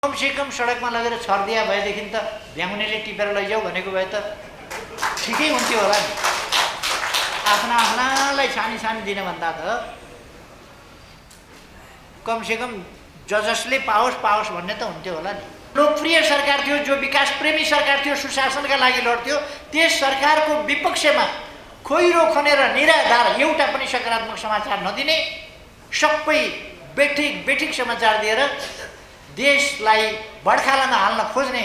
कमसेकम सडकमा लगेर छरिदिया भएदेखि त भ्याउनेले टिपेर लैजाऊ भनेको भए त ठिकै हुन्थ्यो होला नि। आफ्ना आफ्नालाई सानी सानी दिन भन्दा त कमसेकम जसले पाओस् पाओस् भन्ने त हुन्थ्यो होला नि। लोकप्रिय सरकार थियो, जो विकास प्रेमी सरकार थियो, सुशासनका लागि लड्थ्यो, त्यस सरकारको विपक्षमा खोइरो खनेर निराधार एउटा पनि सकारात्मक समाचार नदिने, सबै बेठिक बेठिक समाचार दिएर देशलाई बडखालामा हाल्न खोज्ने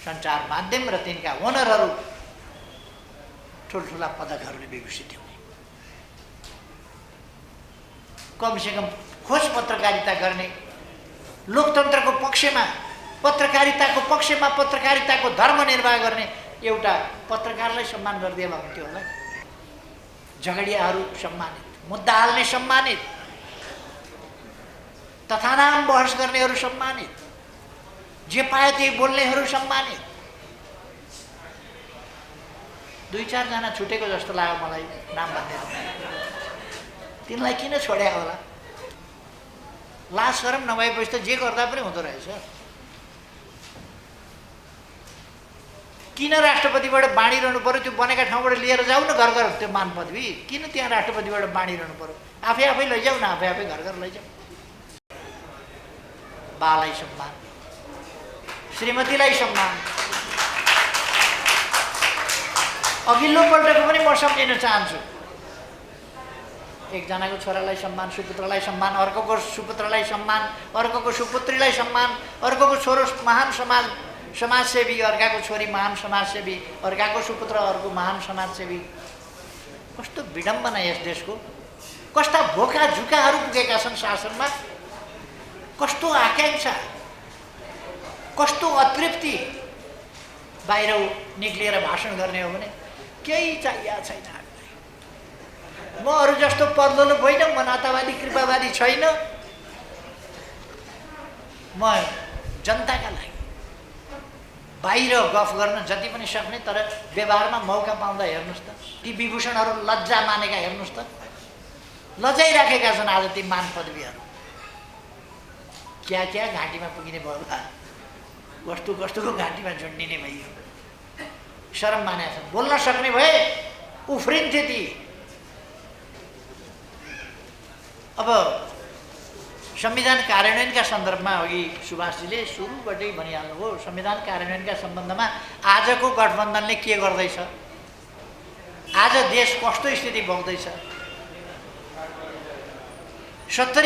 सञ्चार माध्यम र तिनका ओनरहरू ठुल्ठुला पदकहरूले विभूषित हुने। कमसेकम खोज पत्रकारिता गर्ने, लोकतन्त्रको पक्षमा, पत्रकारिताको पक्षमा पत्रकारिताको धर्म निर्वाह गर्ने एउटा पत्रकारलाई सम्मान गरिदिए भए हुन्थ्यो होला। झगडियाहरू सम्मानित, मुद्दा हाल्ने सम्मानित, तथानाम बहस गर्नेहरू सम्मानित, जे पायो त्यही बोल्नेहरू सम्मानित। दुई चार जना छुटेको जस्तो लाग्यो मलाई नाम भन्दैन। तिनलाई किन छोड्या होला? लाज शरम नभएपछि त जे गर्दा पनि हुँदो रहेछ। किन राष्ट्रपतिबाट बाँडिरहनु पर्यो? त्यो बनेका ठाउँबाट लिएर जाऊ न घर घर त्यो मान पदवी। किन त्यहाँ राष्ट्रपतिबाट बाँडिरहनु पर्यो? आफै आफै लैजाऊ न, आफै आफै घर घर लैजाऊ। बालाई सम्मान, श्रीमतीलाई सम्मान। अघिल्लो पल्टको पनि म सम्झिन चाहन्छु। एकजनाको छोरालाई सम्मान, सुपुत्रलाई सम्मान, अर्कोको सुपुत्रलाई सम्मान, अर्कोको सुपुत्रीलाई सम्मान, अर्कोको छोरो महान समाजसेवी, अर्काको छोरी महान समाजसेवी, अर्काको सुपुत्र अर्को महान समाजसेवी। कस्तो विडम्बना यस देशको! कस्ता भोका झुकाहरू पुगेका छन् शासनमा, कस्तो आकांक्षा, कस्तो अतृप्ति। बाहिर निक्लिएर भाषण गर्ने हो भने केही चाहिएको छैन हामीलाई। म अरू जस्तो पदलोलो होइन, म नातावादी कृपावादी छैन। म जनताका लागि बाहिर गफ गर्न जति पनि सक्ने, तर व्यवहारमा मौका पाउँदा हेर्नुहोस् त ती विभूषणहरू लज्जा मानेका हेर्नुहोस् त। लजाइराखेका छन् आज ती मान पदवीहरू। क्या क्या घाँटीमा पुगिने भयो होला, कस्तो कस्तोको घाँटीमा झुन्डिने भइयो। शरम मानेका छन्। बोल्न सक्ने भए उफ्रिन्थे ती। अब संविधान कार्यान्वयनका सन्दर्भमा अघि सुभाषजीले सुरुबाटै भनिहाल्नुभयो। संविधान कार्यान्वयनका सम्बन्धमा आजको गठबन्धनले के गर्दैछ, आज देश कस्तो स्थिति भोग्दैछ। 70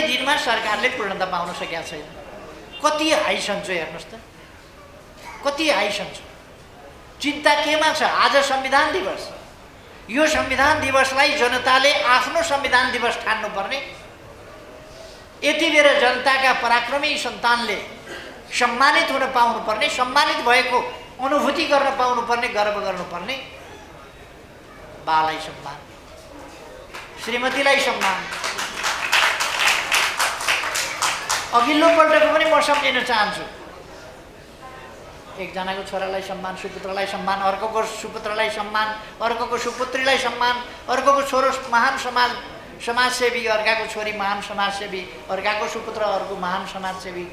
दिनमा सरकारले पूर्णता पाउन सकेका छैन। कति हाई सन्चो हेर्नुहोस् त, कति हाई सन्चो। चिन्ता केमा छ? आज संविधान दिवस। यो संविधान दिवसलाई जनताले आफ्नो संविधान दिवस ठान्नुपर्ने। यति बेर जनताका पराक्रमी सन्तानले सम्मानित हुन पाउनुपर्ने, सम्मानित भएको अनुभूति गर्न पाउनुपर्ने, गर्व गर्नुपर्ने। बालाई सम्मान, श्रीमतीलाई सम्मान। अघिल्लो पल्टको पनि म सम्झिन चाहन्छु। एकजनाको छोरालाई सम्मान, सुपुत्रलाई सम्मान, अर्कोको सुपुत्रलाई सम्मान, अर्कोको सुपुत्रीलाई सम्मान, अर्कोको छोरो महान समाजसेवी, अर्काको छोरी महान समाजसेवी, अर्काको सुपुत्र अर्को महान समाजसेवी।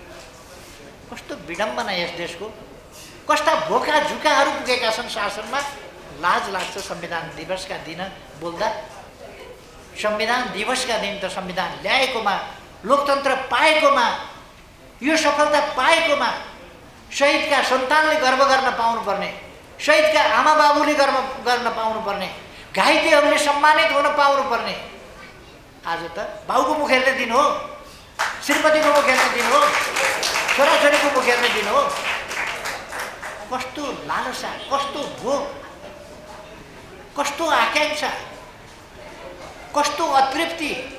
कस्तो विडम्बना यस देशको! कस्ता भोका झुकाहरू पुगेका छन् शासनमा। लाज लाग्छ संविधान दिवसका दिन बोल्दा। संविधान दिवसका दिन त संविधान ल्याएकोमा, लोकतन्त्र पाएकोमा, यो सफलता पाएकोमा शहीदका सन्तानले गर्व गर्न पाउनुपर्ने, शहीदका आमा बाबुले गर्व गर्न पाउनुपर्ने, घाइतेहरूले सम्मानित हुन पाउनुपर्ने। आज त बाउको मुख हेर्ने दिन हो, श्रीमतीको मुख हेर्ने दिन हो, छोराछोरीको मुख हेर्ने दिन हो। कस्तो लालसा, कस्तो भोक, कस्तो आकांक्षा, कस्तो अतृप्ति।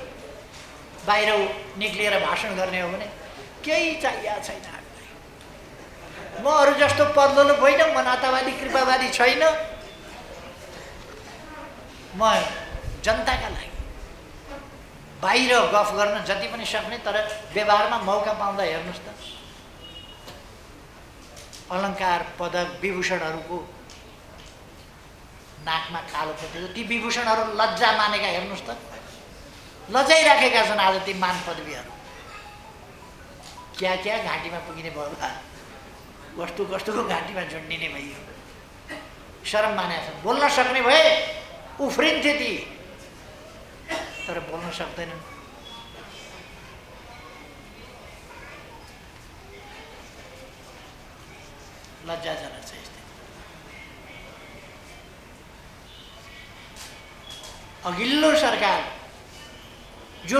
बाहिर निक्लिएर भाषण गर्ने हो भने केही चाहिएको छैन हामीलाई। म अरू जस्तो पदलोलो होइन, म नातावादी कृपावादी छैन। म जनताका लागि बाहिर गफ गर्न जति पनि सक्ने, तर व्यवहारमा मौका पाउँदा हेर्नुहोस् त अलङ्कार पदक विभूषणहरूको नाकमा कालो पोतेको ती विभूषणहरू लज्जा मानेका हेर्नुहोस् त। लजाइराखेका छन् आज ती मान पदवीहरू। क्या क्या घाँटीमा पुगिने भयो होला, कस्तो कस्तोको घाँटीमा झुन्डिने भइयो। शरम मानेका छन्। बोल्न सक्ने भए उफ्रिन्थे ती, तर बोल्न सक्दैनन्। लज्जाजनक छ यस्तै। अघिल्लो सरकार जो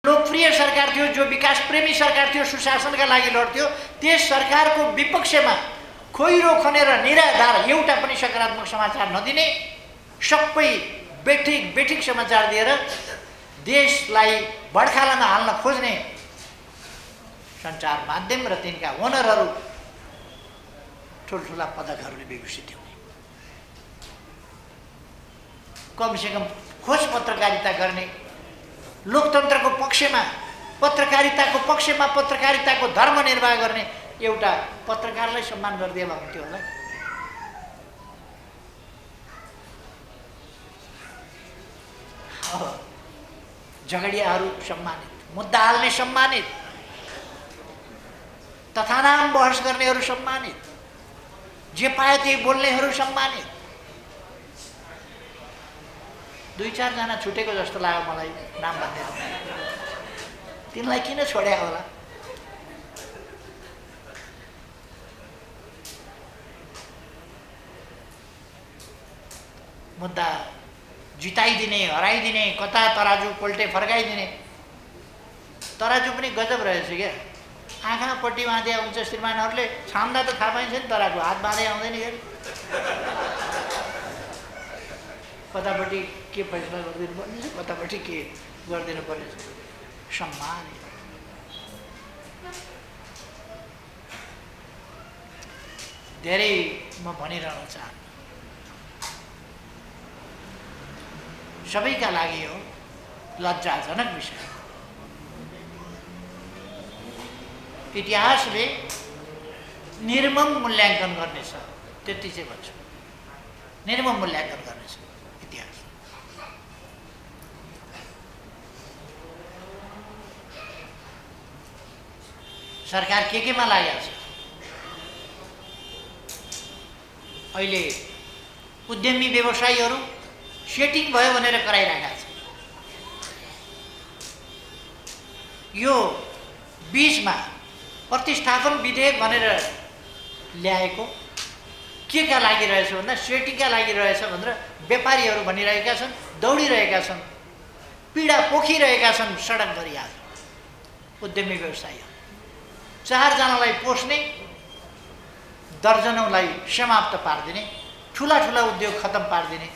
लोकप्रिय सरकार थियो, जो विकास प्रेमी सरकार थियो, सुशासनका लागि लड्थ्यो, त्यस सरकारको विपक्षमा खोइरो खनेर निराधार एउटा पनि सकारात्मक समाचार नदिने, सबै बेठिक समाचार दिएर देशलाई बडखालामा हाल्न खोज्ने सञ्चार माध्यम र तिनका ओनरहरू ठुल्ठुला पदकहरूले विभूषित हुने। कमसेकम खोज पत्रकारिता गर्ने, लोकतन्त्रको पक्षमा पत्रकारिताको धर्म निर्वाह गर्ने एउटा पत्रकारलाई सम्मान गरिदिए भए हुन्थ्यो होला। झगडियाहरू सम्मानित, मुद्दा हाल्ने सम्मानित, तथानाम बहस गर्नेहरू सम्मानित, जे पायो त्यही बोल्नेहरू सम्मानित। 2-4 जना छुटेको जस्तो लाग्यो मलाई, नाम भन्दै। तिनलाई किन छोड्या होला? मुद्दा जिताइदिने, हराइदिने, कता तराजु पल्टे फर्काइदिने। तराजु पनि गजब रहेछ क्या। आँखापट्टि बाँधे हुन्छ श्रीमानहरूले, छाम्दा त थाहा पाइन्छ नि तराजु, हात बाँधे आउँदैन क्या। कतापट्टि के फैसला गरिदिनु पर्ने छ, कतापट्टि के गरिदिनु पर्ने छ। सम्मान धेरै म भनिरहन चाहन्छु। सबैका लागि हो लज्जाजनक विषय। इतिहासले निर्मम मूल्याङ्कन गर्नेछ, त्यति चाहिँ भन्छु। निर्मम मूल्याङ्कन गर्नेछ इतिहास। सरकार केमा लागेको छ? अहिले उद्यमी व्यवसायीहरू सेटिङ भयो भनेर कराइरहेका छ। यो बीचमा प्रतिस्थापन विधेयक भनेर ल्याएको के का लागि रहेछ भन्दा सेटिङका लागि रहेछ भनेर व्यापारीहरू भनिरहेका छन्, दौडिरहेका छन्, पीडा पोखिरहेका छन् सडकभरि। आज उद्यमी व्यवसायीहरू 4 जनालाई पोस्ने, दर्जनौलाई समाप्त पारिदिने, ठुला ठुला उद्योग खतम पारिदिने,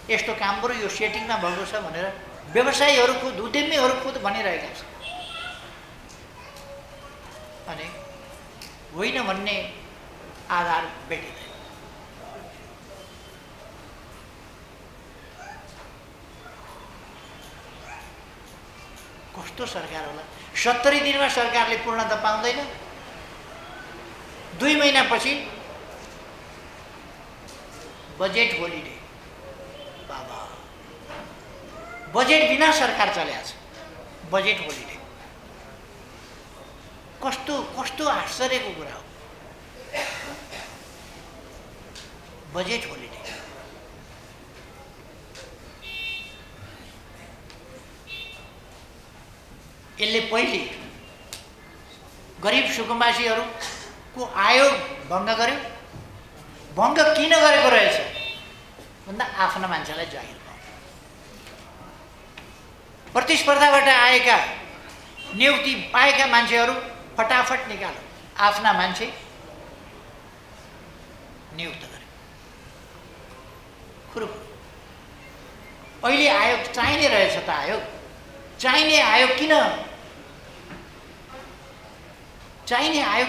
यस्तो काम बरु यो सेटिङमा भएको छ भनेर व्यवसायीहरू खुद, उद्यमीहरू खुद भनिरहेका छन्। अनि होइन भन्ने आधार भेटिँदैन। कस्तो सरकार होला? 70 दिनमा सरकारले पूर्णता पाउँदैन। 2 महिनापछि बजेट होलिडे। बाबा, बजेट बिना सरकार चलेको छ। बजेट होलिडे कस्तो कस्तो आश्चर्यको कुरा हो। Budget holiday. यसले पहिले गरिब सुकुम्बासीहरूको आयोग भङ्ग गर्यो। भङ्ग किन गरेको रहेछ भन्दा आफ्ना मान्छेलाई जागिर पाउँछ। प्रतिस्पर्धाबाट आएका नियुक्ति पाएका मान्छेहरू फटाफट निकाल्यो, आफ्ना मान्छे नियुक्त गर्यो। खुरुखुरु अहिले आयोग चाहिने रहेछ त। आयोग चाहिने आयोग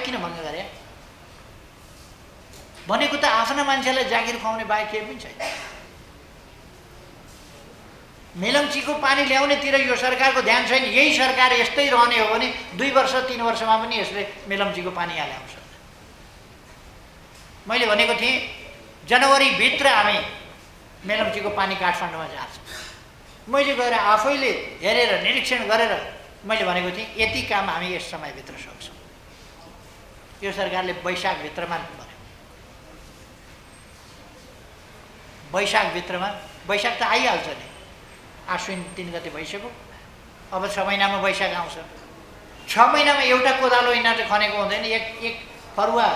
किन भङ्ग गरे? भनेको त आफ्ना मान्छेलाई जागिर खुवाउने बाहेक केही पनि छैन। मेलम्चीको पानी ल्याउनेतिर यो सरकारको ध्यान छैन। यही सरकार यस्तै रहने हो भने 2 वर्ष 3 वर्षमा पनि यसले मेलम्चीको पानी ल्याउन सक्दैन। मैले भनेको थिएँ जनवरीभित्र हामी मेलम्चीको पानी काठमाडौँमा जान्छ। मैले गएर आफैले हेरेर निरीक्षण गरेर मैले भनेको थिएँ यति काम हामी यस समयभित्र सक्छौँ। यो सरकारले वैशाखभित्रमा भन्यो, वैशाखभित्रमा, वैशाख त आइहाल्छ नि, आश्विन 3 गते भइसक्यो, अब 6 महिनामा वैशाख आउँछ। 6 महिनामा एउटा कोदालो यिनीहरूले खनेको हुँदैन, एक फरुवा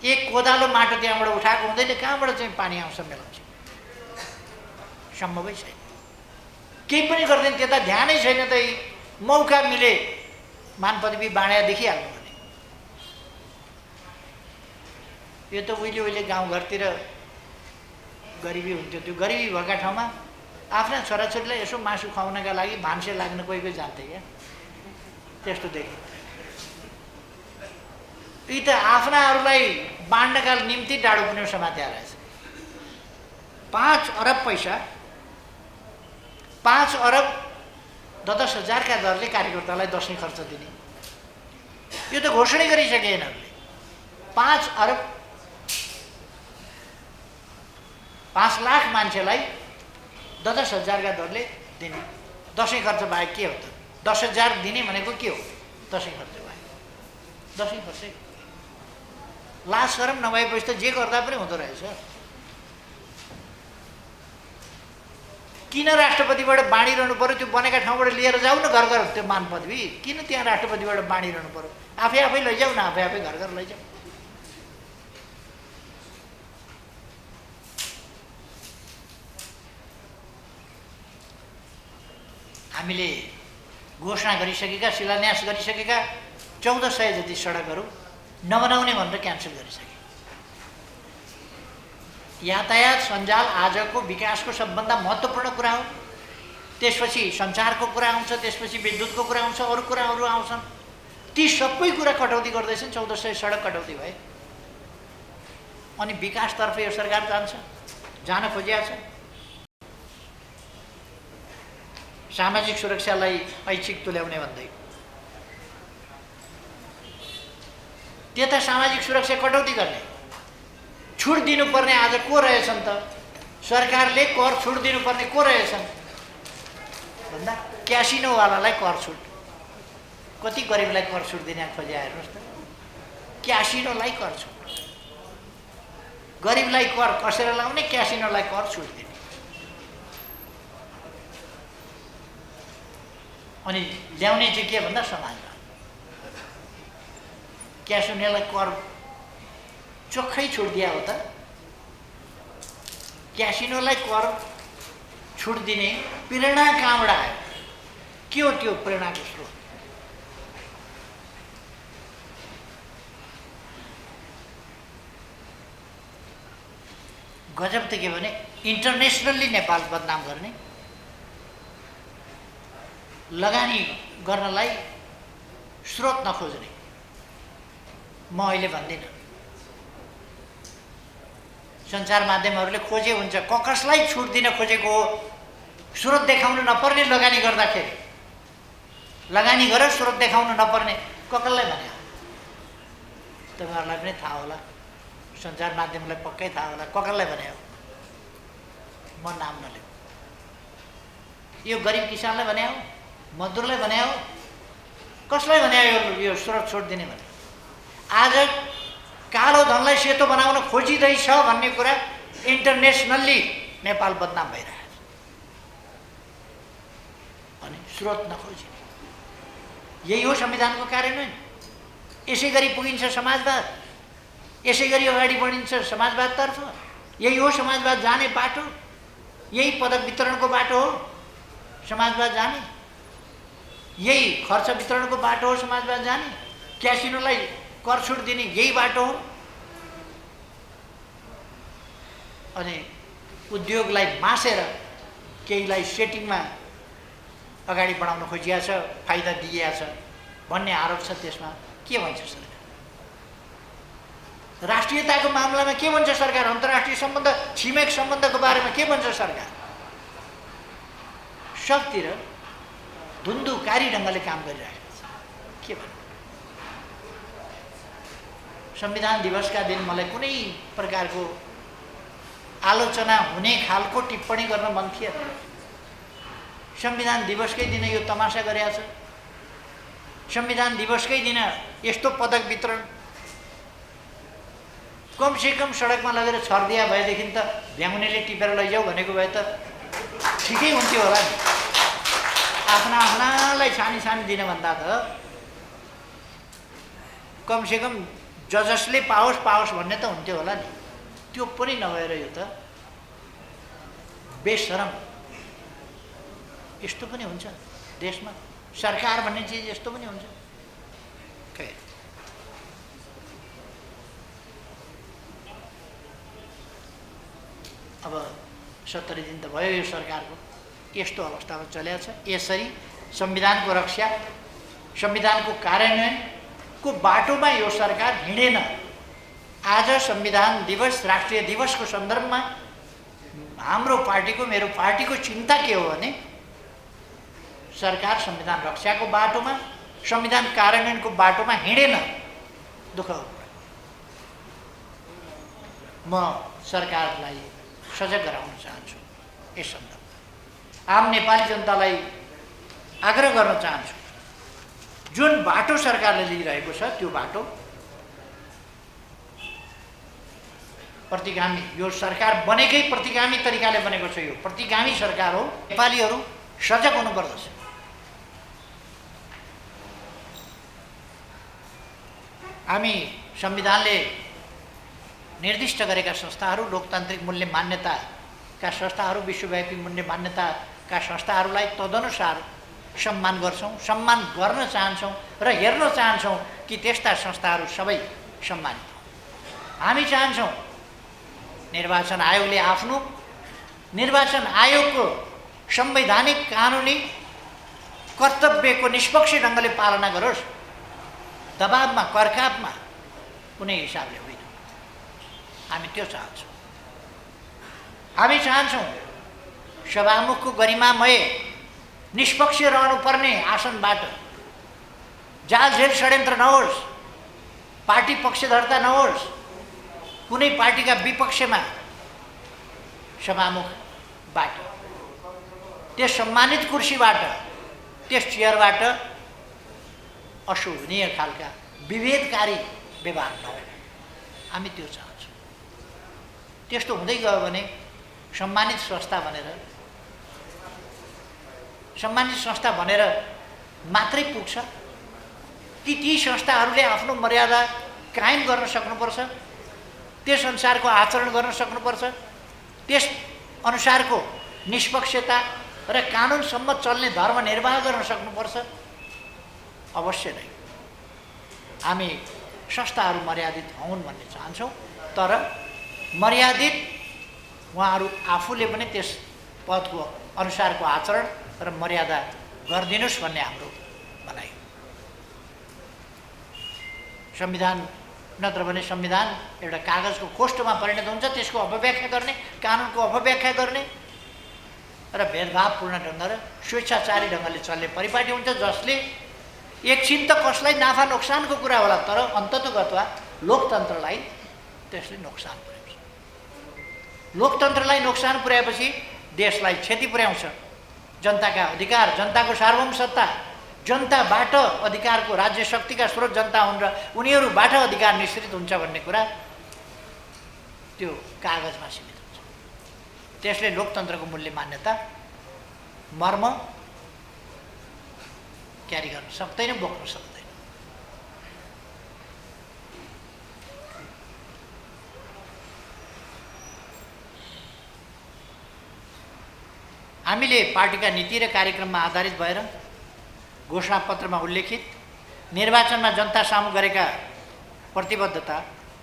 एक कोदालो माटो त्यहाँबाट उठाएको हुँदैन, कहाँबाट चाहिँ पानी आउँछ मेलम्ची? सम्भवै छैन, केही पनि गर्दैन, त्यता ध्यानै छैन। त मौका मिले मान पदवी बाँडा देखिहाल्नु भने। यो त उहिले गाउँघरतिर गरिबी हुन्थ्यो, त्यो गरिबी भएका ठाउँमा आफ्ना छोराछोरीलाई यसो मासु खुवाउनका लागि भान्से लाग्न कोही जान्थे क्या, त्यस्तो देखिन्छ। यी त आफ्नाहरूलाई बाँड्नका निम्ति डाडु पनि समात्या रहेछ। 5 अरब पैसा, 5 अरब 10,000 का दरले कार्यकर्तालाई दसैँ खर्च दिने, यो त घोषणा गरिसके यिनीहरूले। 5 अरब 5 लाख मान्छेलाई 10,000 का दरले दिने, दसैँ खर्च बाहेक के हो त? 10,000 दिने भनेको के हो? दसैँ खर्च बाहेक, दसैँ खर्च लाज शरम नभएपछि त जे गर्दा पनि हुँदो रहेछ। किन राष्ट्रपतिबाट बाँडिरहनु पर्यो? त्यो बनेका ठाउँबाट लिएर जाऊ न घर घर त्यो मान पदवी, किन त्यहाँ राष्ट्रपतिबाट बाँडिरहनु पर्यो? आफै लैजाऊ न, आफै घर घर लैजाऊ। हामीले घोषणा गरिसकेका, शिलान्यास गरिसकेका 1400 जति सडकहरू नबनाउने भनेर क्यान्सल गरिसके। यातायात सञ्जाल आजको विकासको सबभन्दा महत्त्वपूर्ण कुरा हो। त्यसपछि सञ्चारको कुरा आउँछ, त्यसपछि विद्युतको कुरा आउँछ, अरू कुराहरू आउँछन्। ती सबै कुरा कटौती गर्दैछन्। 1400 सडक कटौती भए अनि विकासतर्फ यो सरकार जान खोजिया छ। सामाजिक सुरक्षालाई ऐच्छिक तुल्याउने भन्दै त्यता सामाजिक सुरक्षा कटौती गर्ने, छुट दिनुपर्ने आज को रहेछन् त? सरकारले कर छुट दिनुपर्ने को रहेछन् भन्दा क्यासिनोवालालाई कर छुट। कति गरिबलाई कर छुट दिने खोजे हेर्नुहोस् त। क्यासिनोलाई कर छुट, गरिबलाई कर कसेर लाउने, क्यासिनोलाई कर छुट दिने। अनि ल्याउने चाहिँ के भन्दा समाजवाद। क्यासिनोलाई कर चोखै छुट दिया हो त? क्यासिनोलाई कर छुट दिने प्रेरणा कहाँबाट आयो? के हो त्यो प्रेरणाको स्रोत? गजब त के भने इन्टरनेसनल्ली नेपाल बदनाम गर्ने, लगानी गर्नलाई स्रोत नखोज्ने। म अहिले भन्दिनँ, सञ्चार माध्यमहरूले खोजे हुन्छ। कसलाई छुट दिन खोजेको हो? स्रोत देखाउनु नपर्ने लगानी गर्दाखेरि, लगानी गरेर स्रोत देखाउनु नपर्ने कसलाई भने? तपाईँहरूलाई पनि थाहा होला, सञ्चार माध्यमलाई पक्कै थाहा होला कसलाई भने हो। म नाम नलिउँ। यो गरिब किसानलाई भने हो, मजदुरलाई भने हो, कसलाई भने हो यो स्रोत छोड दिने भने? आज कालो धनलाई सेतो बनाउन खोजिँदैछ भन्ने कुरा इन्टरनेसनल्ली नेपाल बदनाम भइरहेछ। अनि स्रोत नखोजिने, यही हो संविधानको कार्यान्वयन। यसै गरी पुगिन्छ समाजवाद, यसै गरी अगाडि बढिन्छ समाजवादतर्फ। यही हो समाजवाद जाने बाटो, यही पदक वितरणको बाटो हो समाजवाद जाने, यही खर्च वितरणको बाटो हो समाजवाद जाने। क्यासिनोलाई कर छुट दिने यही बाटो हो। अनि उद्योगलाई मासेर केहीलाई सेटिङमा अगाडि बढाउन खोजिया छ, फाइदा दिइया छ भन्ने आरोप छ। त्यसमा के भन्छ सरकार? राष्ट्रियताको मामलामा के भन्छ सरकार? अन्तर्राष्ट्रिय सम्बन्ध, छिमेक सम्बन्धको बारेमा के भन्छ सरकार? सबतिर धुन्धुकारी ढङ्गले काम गरिरहेको छ। के भन्नु? संविधान दिवसका दिन मलाई कुनै प्रकारको आलोचना हुने खालको टिप्पणी गर्न मन थिएन। संविधान दिवसकै दिन यो तमासा गरेको छ। संविधान दिवसकै दिन यस्तो पदक वितरण। कमसेकम सडकमा लगेर छर्दिया भएदेखि त भ्याउनेले टिपेर लैजाऊ भनेको भए त ठिकै हुन्थ्यो होला नि। आफ्नालाई सानी सानी दिने भन्दा त कमसेकम जसले पाओस् भन्ने त हुन्थ्यो होला नि। त्यो पनि नभएर यो त बेशरम। यस्तो पनि हुन्छ देशमा? सरकार भन्ने चिज यस्तो पनि हुन्छ? अब 70 दिन त भयो यो सरकारको, यस्तो अवस्थामा चलेको छ। यसरी संविधानको रक्षा, संविधानको कार्यान्वयनको बाटोमा यो सरकार हिँडेन। आज संविधान दिवस, राष्ट्रिय दिवसको सन्दर्भमा हाम्रो पार्टीको, मेरो पार्टीको चिन्ता के हो भने सरकार संविधान रक्षाको बाटोमा, संविधान कार्यान्वयनको बाटोमा हिँडेन। दुःख हो। म सरकारलाई सजग गराउन चाहन्छु। यस सन्दर्भमा आम नेपाली जनतालाई आग्रह गर्न चाहन्छु, जुन बाटो सरकारले लिइरहेको छ त्यो बाटो प्रतिगामी, यो सरकार बनेकै प्रतिगामी तरिकाले बनेको छ। यो प्रतिगामी सरकार हो। नेपालीहरू सजग हुनुपर्दछ। हामी संविधानले निर्दिष्ट गरेका संस्थाहरू, लोकतान्त्रिक मूल्य मान्यताका संस्थाहरू, विश्वव्यापी मूल्य मान्यताका संस्थाहरूलाई तदनुसार सम्मान गर्छौँ, सम्मान गर्न चाहन्छौँ र हेर्न चाहन्छौँ कि त्यस्ता संस्थाहरू सबै सम्मानित हों। हामी चाहन्छौँ निर्वाचन आयोगले आफ्नो निर्वाचन आयोगको संवैधानिक कानुनी कर्तव्यको निष्पक्ष ढङ्गले पालना गरोस्, दबावमा, करकापमा कुनै हिसाबले होइन। हामी त्यो चाहन्छौँ। हामी चाहन्छौँ सभामुखको गरिमामय निष्पक्ष रहनुपर्ने आसनबाट जालझेल षड्यन्त्र नहोस्, पार्टी पक्षधरता नहोस्, कुनै पार्टीका विपक्षमा सभामुखबाट, त्यस सम्मानित कुर्सीबाट, त्यस चेयरबाट अशोभनीय खालका विभेदकारी व्यवहार नहोस्। हामी त्यो चाहन्छौँ। त्यस्तो हुँदै गयो भने सम्मानित संस्था भनेर मात्रै पुग्छ कि ती संस्थाहरूले आफ्नो मर्यादा कायम गर्न सक्नुपर्छ, त्यस अनुसारको आचरण गर्न सक्नुपर्छ, त्यस अनुसारको निष्पक्षता र कानुनसम्म चल्ने धर्म निर्वाह गर्न सक्नुपर्छ? अवश्य नै। हामी संस्थाहरू मर्यादित हुन् भन्ने चाहन्छौँ, तर मर्यादित उहाँहरू आफूले पनि त्यस पदको अनुसारको आचरण र मर्यादा गरिदिनुस् भन्ने हाम्रो भनाइ। संविधान नत्र भने संविधान एउटा कागजको कोष्ठमा परिणत हुन्छ, त्यसको अपव्याख्या गर्ने, कानुनको अपव्याख्या गर्ने र भेदभावपूर्ण ढङ्ग र स्वेच्छाचारी ढङ्गले चल्ने परिपाटी हुन्छ, जसले एकछिन त कसलाई नाफा नोक्सानको कुरा होला, तर अन्ततोगतवा लोकतन्त्रलाई त्यसले नोक्सान पुर्याउँछ। लोकतन्त्रलाई नोक्सान पुर्याएपछि देशलाई क्षति पुर्याउँछ। जनताका अधिकार, जनताको सार्वभौम सत्ता, जनताबाट अधिकारको, राज्य शक्तिका स्रोत जनता हुन् र उनीहरूबाट अधिकार निश्चित हुन्छ भन्ने कुरा त्यो कागजमा सीमित हुन्छ। त्यसले लोकतन्त्रको मूल्य मान्यता, मर्म क्यारी गर्न सक्दैन, बोक्न सक्दैन। हामीले पार्टीका नीति र कार्यक्रममा आधारित भएर घोषणापत्रमा उल्लेखित निर्वाचनमा जनता सामु गरेका प्रतिबद्धता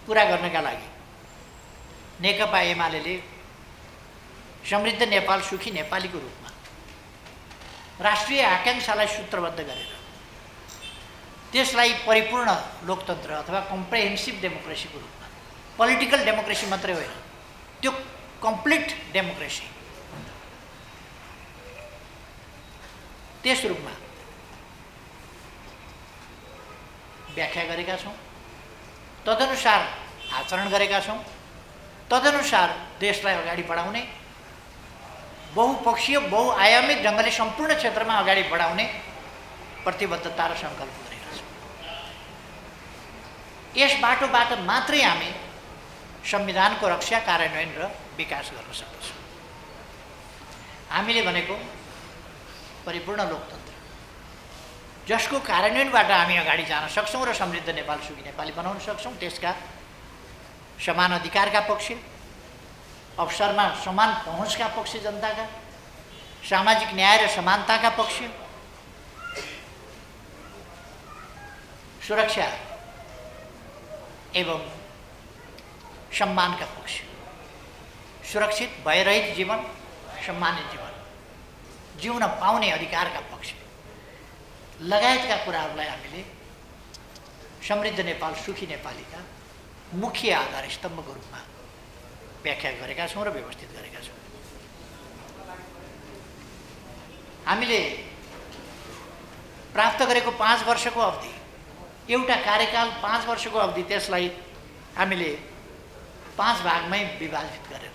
पुरा गर्नका लागि नेकपा एमाले समृद्ध नेपाल, सुखी नेपालीको रूपमा राष्ट्रिय आकांक्षालाई सूत्रबद्ध गरेर त्यसलाई परिपूर्ण लोकतन्त्र अथवा कम्प्रेहेन्सिभ डेमोक्रेसीको रूपमा, पोलिटिकल डेमोक्रेसी मात्रै होइन, त्यो कम्प्लिट डेमोक्रेसी, त्यस रूपमा व्याख्या गरेका छौँ, तदनुसार आचरण गरेका छौँ तदनुसार देशलाई अगाडि बढाउने, बहुपक्षीय बहुआयामिक ढङ्गले सम्पूर्ण क्षेत्रमा अगाडि बढाउने प्रतिबद्धता र सङ्कल्प गरेका छौँ। यस बाटोबाट मात्रै हामी संविधानको रक्षा, कार्यान्वयन र विकास गर्न सक्दछौँ। हामीले भनेको परिपूर्ण लोकतन्त्र, जसको कार्यान्वयनबाट हामी अगाडि जान सक्छौँ र समृद्ध नेपाल, सुखी नेपाली बनाउन सक्छौँ। त्यसका समान अधिकारका पक्ष, अवसरमा समान पहुँचका पक्ष जनताका, सामाजिक न्याय र समानताका पक्ष, सुरक्षा एवं सम्मानका पक्ष, सुरक्षित भयरहित जीवन, सम्मानित जीवन जिउन पाउने अधिकारका पक्ष लगायतका कुराहरूलाई हामीले समृद्ध नेपाल, सुखी नेपालीका मुख्य आधार स्तम्भको रूपमा व्याख्या गरेका छौँ र व्यवस्थित गरेका छौँ। हामीले प्राप्त गरेको 5 वर्षको अवधि, एउटा कार्यकाल 5 वर्षको अवधि, त्यसलाई हामीले 5 भागमै विभाजित गरेर,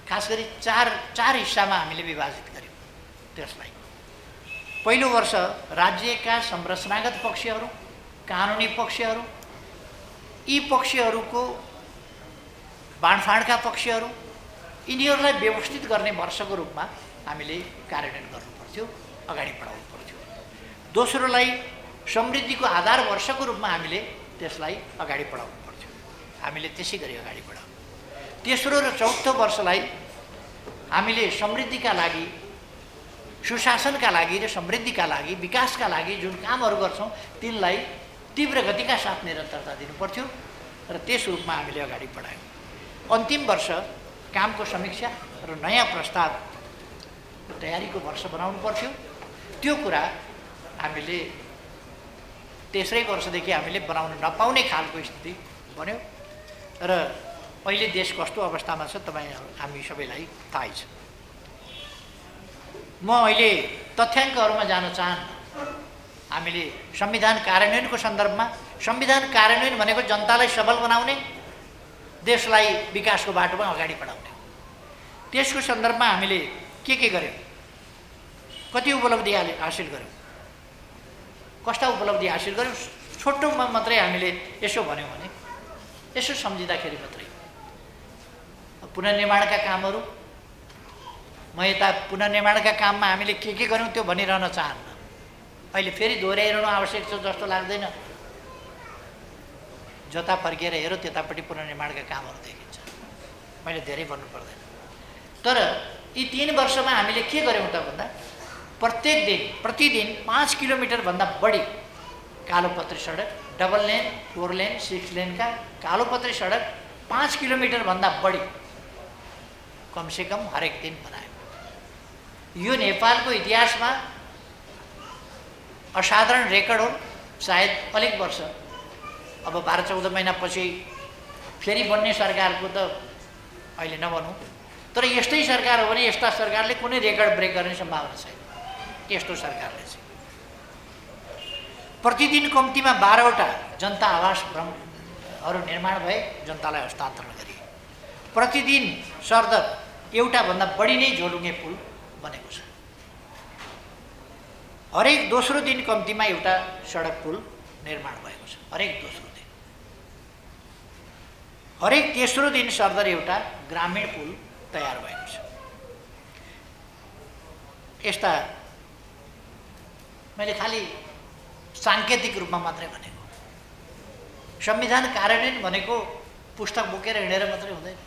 खास गरी चार हिस्सामा हामीले विभाजित गर्यौँ त्यसलाई। पहिलो वर्ष राज्यका संरचनागत पक्षहरू, कानुनी पक्षहरू, यी पक्षहरूको बाँडफाँडका पक्षहरू, यिनीहरूलाई व्यवस्थित गर्ने वर्षको रूपमा हामीले कार्यान्वयन गर्नुपर्थ्यो, अगाडि बढाउनु पर्थ्यो। दोस्रोलाई समृद्धिको आधार वर्षको रूपमा हामीले त्यसलाई अगाडि बढाउनु पर्थ्यो, हामीले त्यसै गरी अगाडि बढाउँ। तेस्रो र चौथो वर्षलाई हामीले समृद्धिका लागि, सुशासनका लागि र समृद्धिका लागि, विकासका लागि जुन कामहरू गर्छौँ तिनलाई तीव्र गतिका साथ निरन्तरता दिनुपर्थ्यो र त्यस रूपमा हामीले अगाडि बढायौँ। अन्तिम वर्ष कामको समीक्षा र नयाँ प्रस्ताव तयारीको वर्ष बनाउनु पर्थ्यो। त्यो कुरा हामीले तेस्रै वर्षदेखि हामीले बनाउन नपाउने खालको स्थिति बन्यो र अहिले देश कस्तो अवस्थामा छ हामी सबैलाई थाहै छ। म अहिले तथ्याङ्कहरूमा जान चाहन्न। हामीले संविधान कार्यान्वयनको सन्दर्भमा, संविधान कार्यान्वयन भनेको जनतालाई सबल बनाउने, देशलाई विकासको बाटोमा अगाडि बढाउने। त्यसको सन्दर्भमा हामीले के गर्यौँ, कति उपलब्धि हासिल गर्यौँ, कस्ता उपलब्धि हासिल गर्यौँ, छोटोमा मात्रै हामीले यसो भन्यौँ भने, यसो सम्झिँदाखेरि मात्रै पुनर्निर्माणका कामहरू, म यता पुनर्निर्माणका काममा हामीले के गर्यौँ त्यो भनिरहन चाहन्न। अहिले फेरि दोहोऱ्याइरहनु आवश्यक छ जस्तो लाग्दैन। जता फर्किएर हेरौँ त्यतापट्टि पुनर्निर्माणका कामहरू देखिन्छ। मैले धेरै भन्नु पर्दैन। तर यी 3 वर्षमा हामीले के गर्यौँ त भन्दा, प्रतिदिन 5 किलोमिटरभन्दा बढी कालोपत्री सडक, डबल लेन, 4 लेन, 6 लेनका कालोपत्री सडक 5 किलोमिटरभन्दा बढी कमसेकम हरेक दिन बनायो। यो नेपालको इतिहासमा असाधारण रेकर्ड हो। सायद अलिक वर्ष, अब 12-14 महिनापछि फेरि बन्ने सरकारको त अहिले नभनौँ, तर यस्तै सरकार हो भने यस्ता सरकारले कुनै रेकर्ड ब्रेक गर्ने सम्भावना छैन। यस्तो सरकारले चाहिँ प्रतिदिन कम्तीमा 12वटा जनता आवासहरू निर्माण भए, जनतालाई हस्तान्तरण गरिए। प्रतिदिन सरदर एउटाभन्दा बढी नै झोलुङ्गे पुल बनेको छ। हरेक दोस्रो दिन कम्तीमा एउटा सडक पुल निर्माण भएको छ, हरेक दोस्रो दिन। हरेक तेस्रो दिन सरदर एउटा ग्रामीण पुल तयार भएको छ। यस्ता मैले खालि साङ्केतिक रूपमा मात्रै भनेको। संविधान कार्यान्वयन भनेको पुस्तक बोकेर हिँडेर मात्रै हुँदैन।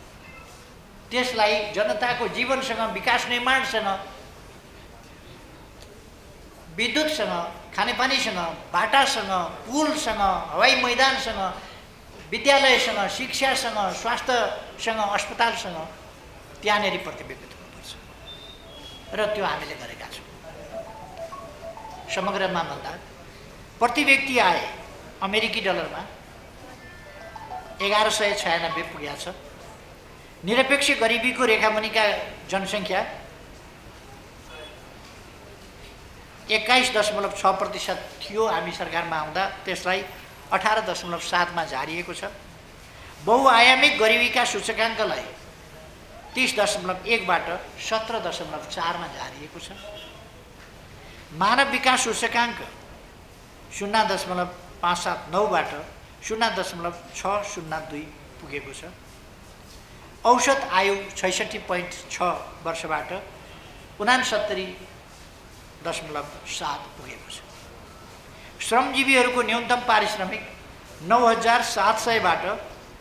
त्यसलाई जनताको जीवनसँग, विकास निर्माणसँग, विद्युतसँग, खानेपानीसँग, बाटासँग, पुलसँग, हवाई मैदानसँग, विद्यालयसँग, शिक्षासँग, स्वास्थ्यसँग, अस्पतालसँग त्यहाँनेरि प्रतिबिम्बित हुनुपर्छ र त्यो हामीले गरेका छौँ। समग्रमा भन्दा प्रति व्यक्ति आय अमेरिकी डलरमा 1196 पुगेको छ। निरपेक्ष गरिबीको रेखामुनिका जनसङ्ख्या 21.6% थियो हामी सरकारमा आउँदा, त्यसलाई 18.7 मा झारिएको छ। बहुआयामिक गरिबीका सूचकाङ्कलाई 30.1बाट 17.4मा झारिएको छ। मानव विकास सूचकाङ्क 0.579बाट 0.602 पुगेको छ। औसत आयु 66.6 वर्षबाट 69.7 पुगेको छ। श्रमजीवीहरूको न्यूनतम पारिश्रमिक 9,700बाट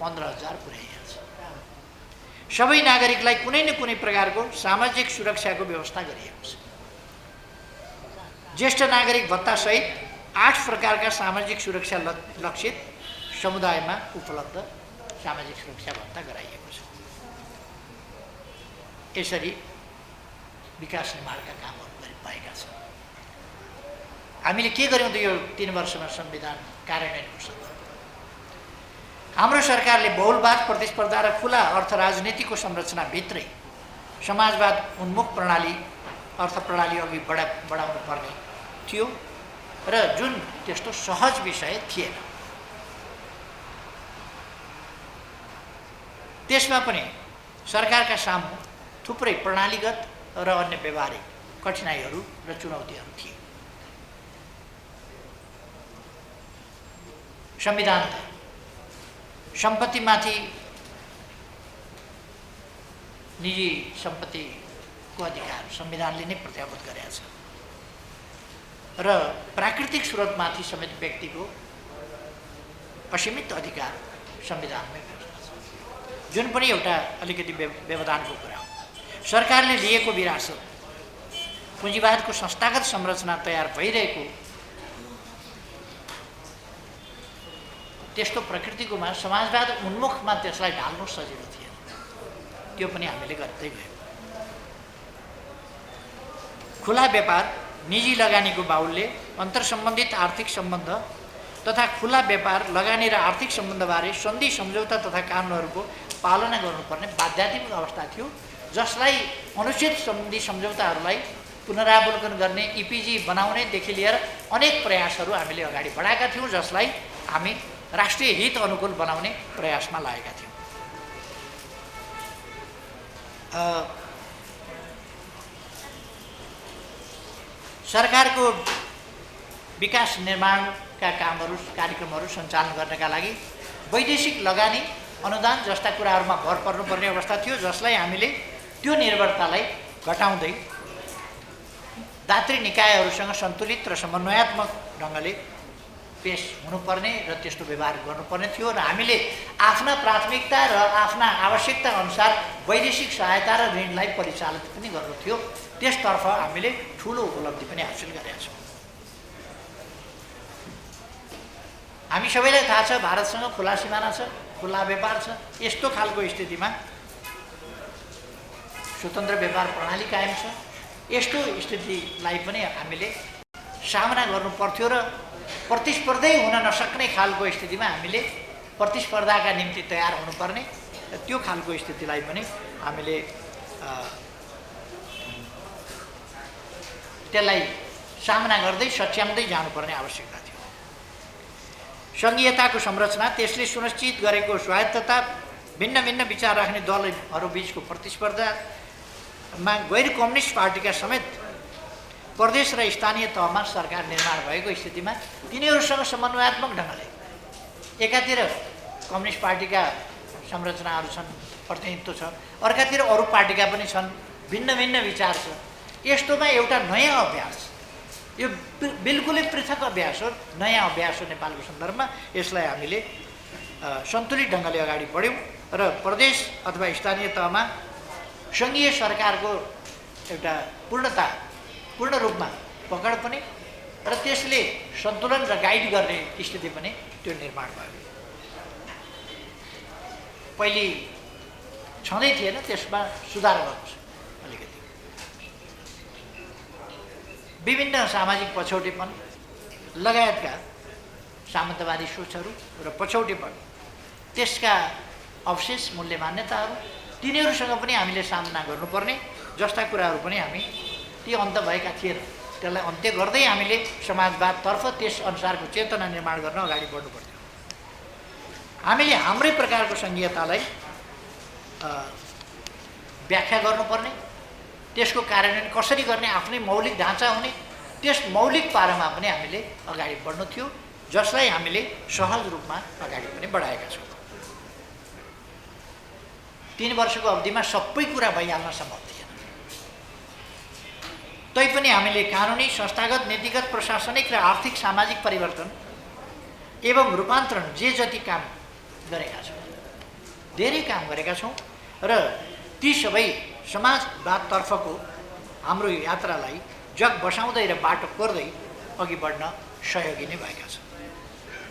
15,000 पुर्याइएको छ। सबै नागरिकलाई कुनै न कुनै प्रकारको सामाजिक सुरक्षाको व्यवस्था गरिएको छ। ज्येष्ठ नागरिक भत्तासहित 8 प्रकारका सामाजिक सुरक्षा लक्षित समुदायमा उपलब्ध सामाजिक सुरक्षा भत्ता गराइएको छ। यसरी विकास निर्माणका कामहरू गरिरहेका छन्। हामीले के गर्यौँ त यो 3 वर्षमा संविधान कार्यान्वयनको सन्दर्भमा? हाम्रो सरकारले बहुलवाद, प्रतिस्पर्धा र खुला अर्थ राजनीतिको संरचनाभित्रै समाजवाद उन्मुख प्रणाली, अर्थ प्रणाली अघि बढाउनु पर्ने थियो र जुन त्यस्तो सहज विषय थिएन। त्यसमा पनि सरकारका सामु थुप्रै प्रणालीगत र अन्य व्यवहारिक कठिनाइहरू र चुनौतीहरू थिए। संविधान सम्पत्तिमाथि निजी सम्पत्तिको अधिकार संविधानले नै प्रत्याभूत गरेको छ र प्राकृतिक स्रोतमाथि समेत व्यक्तिको असीमित अधिकार संविधानमै व्यवस्था छ, जुन पनि एउटा अलिकति व्यवधानको कुरा हो। सरकारले लिएको विरासत पुँजीवादको संस्थागत संरचना तयार भइरहेको त्यस्तो प्रकृतिकोमा समाजवाद उन्मुखमा त्यसलाई ढाल्नु सजिलो थिएन। त्यो पनि हामीले गर्दै गयौँ। खुला व्यापार, निजी लगानीको बाहुल्य, अन्तर्सम्बन्धित आर्थिक सम्बन्ध तथा खुला व्यापार, लगानी र आर्थिक सम्बन्धबारे सन्धि सम्झौता तथा कानुनहरूको पालना गर्नुपर्ने बाध्यात्मक अवस्था थियो, जसलाई अनुचित सन्धि सम्झौताहरूलाई पुनरावलोकन गर्ने, इपिजी बनाउनेदेखि लिएर अनेक प्रयासहरू हामीले अगाडि बढाएका थियौँ, जसलाई हामी राष्ट्रिय हित अनुकूल बनाउने प्रयासमा लागेका थियौँ। सरकारको विकास निर्माणका कामहरू, कार्यक्रमहरू सञ्चालन गर्नका लागि वैदेशिक लगानी, अनुदान जस्ता कुराहरूमा भर पर्नुपर्ने अवस्था थियो, जसलाई हामीले त्यो निर्भरतालाई घटाउँदै दात्री निकायहरूसँग सन्तुलित र समन्वयात्मक ढङ्गले पेश हुनुपर्ने र त्यस्तो व्यवहार गर्नुपर्ने थियो र हामीले आफ्ना प्राथमिकता र आफ्ना आवश्यकता अनुसार वैदेशिक सहायता र ऋणलाई परिचालित पनि गर्नु थियो। त्यसतर्फ हामीले ठुलो उपलब्धि पनि हासिल गरेका छौँ। हामी सबैलाई थाहा छ, भारतसँग खुला सिमाना छ, खुला व्यापार छ। यस्तो खालको स्थितिमा स्वतन्त्र व्यापार प्रणाली कायम छ। यस्तो स्थितिलाई पनि हामीले सामना गर्नु पर्थ्यो र प्रतिस्पर्धै हुन नसक्ने खालको स्थितिमा हामीले प्रतिस्पर्धाका निम्ति तयार हुनुपर्ने, त्यो खालको स्थितिलाई पनि हामीले त्यसलाई सामना गर्दै सच्याउँदै जानुपर्ने आवश्यकता थियो। सङ्घीयताको संरचना, त्यसले सुनिश्चित गरेको स्वायत्तता, भिन्न भिन्न विचार राख्ने दलहरू बीचको प्रतिस्पर्धामा गैर कम्युनिस्ट पार्टीका समेत प्रदेश र स्थानीय तहमा सरकार निर्माण भएको स्थितिमा तिनीहरूसँग समन्वयात्मक ढङ्गले एकातिर कम्युनिस्ट पार्टीका संरचनाहरू छन्, प्रतिनिधित्व छ, अर्कातिर अरू पार्टीका पनि छन्, भिन्न भिन्न विचार छ। यस्तोमा एउटा नयाँ अभ्यास, यो बिल्कुलै पृथक अभ्यास हो, नयाँ अभ्यास हो नेपालको सन्दर्भमा। यसलाई हामीले सन्तुलित ढङ्गले अगाडि बढ्यौँ र प्रदेश अथवा स्थानीय तहमा सङ्घीय सरकारको एउटा पूर्ण रूपमा पकड पनि र त्यसले सन्तुलन र गाइड गर्ने स्थिति पनि त्यो निर्माण भयो। पहिले छँदै थिएन, त्यसमा सुधार गर्नु छ अलिकति। विभिन्न सामाजिक पछौटेपन लगायतका सामन्तवादी सोचहरू र पछौटेपन, त्यसका अवशेष, मूल्य मान्यताहरू, तिनीहरूसँग पनि हामीले सामना गर्नुपर्ने जस्ता कुराहरू पनि हामी ती अन्त भएका थिएन। त्यसलाई अन्त्य गर्दै हामीले समाजवादतर्फ त्यस अनुसारको चेतना निर्माण गर्न अगाडि बढ्नु पर्थ्यो। हामीले हाम्रै प्रकारको सङ्घीयतालाई व्याख्या गर्नुपर्ने, त्यसको कार्यान्वयन कसरी गर्ने, आफ्नै मौलिक ढाँचा हुने, त्यस मौलिक पारामा पनि हामीले अगाडि बढ्नु थियो, जसलाई हामीले सहज रूपमा अगाडि पनि बढाएका छौँ। 3 वर्षको अवधिमा सबै कुरा भइहाल्न सम्भव थिएन। तैपनि हामीले कानुनी, संस्थागत, नीतिगत, प्रशासनिक र आर्थिक सामाजिक परिवर्तन एवं रूपान्तरण जे जति काम गरेका छौँ, धेरै काम गरेका छौँ र ती सबै समाजवादतर्फको हाम्रो यात्रालाई जग बसाउँदै र बाटो कोर्दै अघि बढ्न सहयोगी नै भएका छन्।